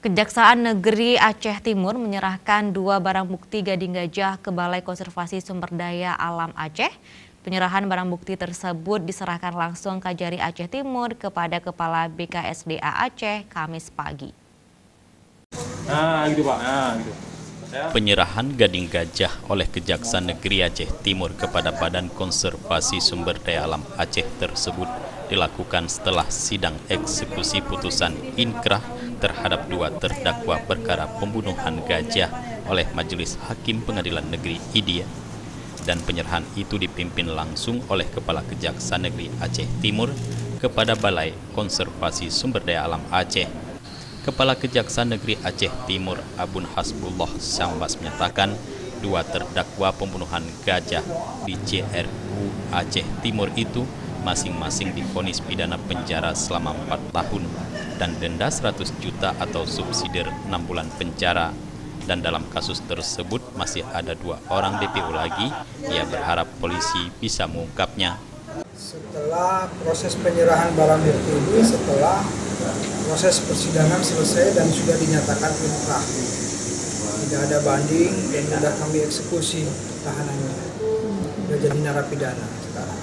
Kejaksaan Negeri Aceh Timur menyerahkan 2 barang bukti gading gajah ke Balai Konservasi Sumber Daya Alam Aceh. Penyerahan barang bukti tersebut diserahkan langsung Kajari Aceh Timur kepada Kepala BKSDA Aceh Kamis pagi. Gitu Pak. Penyerahan gading gajah oleh Kejaksaan Negeri Aceh Timur kepada Badan Konservasi Sumber Daya Alam Aceh tersebut dilakukan setelah sidang eksekusi putusan inkrah terhadap 2 terdakwa perkara pembunuhan gajah oleh Majelis Hakim Pengadilan Negeri Idia. Dan penyerahan itu dipimpin langsung oleh Kepala Kejaksaan Negeri Aceh Timur kepada Balai Konservasi Sumber Daya Alam Aceh. Kepala Kejaksaan Negeri Aceh Timur Abun Hasbullah Syambas menyatakan 2 terdakwa pembunuhan gajah di CRU Aceh Timur itu masing-masing divonis pidana penjara selama 4 tahun dan denda 100 juta atau subsidiar 6 bulan penjara. Dan dalam kasus tersebut masih ada 2 orang DPO lagi. Ia berharap polisi bisa mengungkapnya. Setelah proses penyerahan barang bukti ini, setelah proses persidangan selesai dan sudah dinyatakan inkrah, tidak ada banding dan sudah kami eksekusi tahanannya, sudah jadi narapidana sekarang.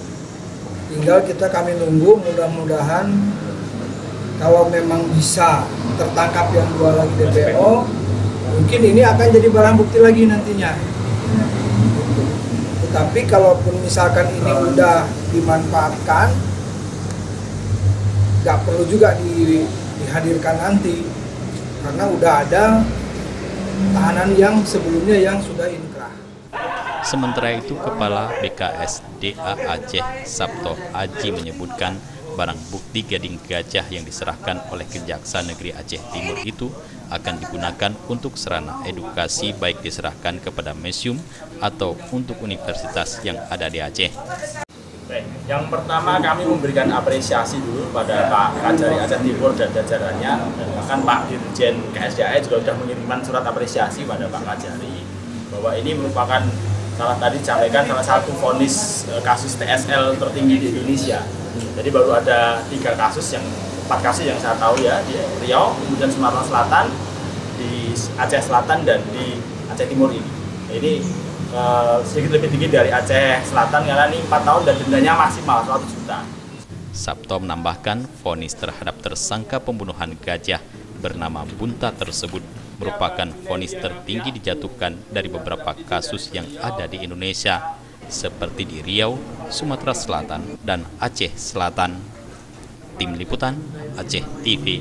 Tinggal kami nunggu, mudah-mudahan kalau memang bisa tertangkap yang 2 lagi DPO, mungkin ini akan jadi barang bukti lagi nantinya. Tetapi kalaupun misalkan ini udah dimanfaatkan, nggak perlu juga dihadirkan nanti, karena udah ada tahanan yang sebelumnya yang sudah inkrah. Sementara itu, Kepala BKSDA Aceh Sabto Aji menyebutkan barang bukti gading gajah yang diserahkan oleh Kejaksaan Negeri Aceh Timur itu akan digunakan untuk sarana edukasi, baik diserahkan kepada museum atau untuk universitas yang ada di Aceh. Baik, yang pertama kami memberikan apresiasi dulu pada Pak Kajari Aceh Timur dan jajarannya, dan bahkan Pak Dirjen KSDA juga sudah mengirimkan surat apresiasi pada Pak Kajari bahwa ini merupakan salah satu vonis kasus TSL tertinggi di Indonesia. Jadi baru ada 4 kasus yang saya tahu ya, di Riau, kemudian Sumatera Selatan, di Aceh Selatan, dan di Aceh Timur ini. Ini sedikit lebih tinggi dari Aceh Selatan karena ini 4 tahun dan dendanya maksimal 100 juta. Sabto menambahkan vonis terhadap tersangka pembunuhan gajah bernama Bunta tersebut merupakan vonis tertinggi dijatuhkan dari beberapa kasus yang ada di Indonesia, seperti di Riau, Sumatera Selatan, dan Aceh Selatan. Tim Liputan Aceh TV.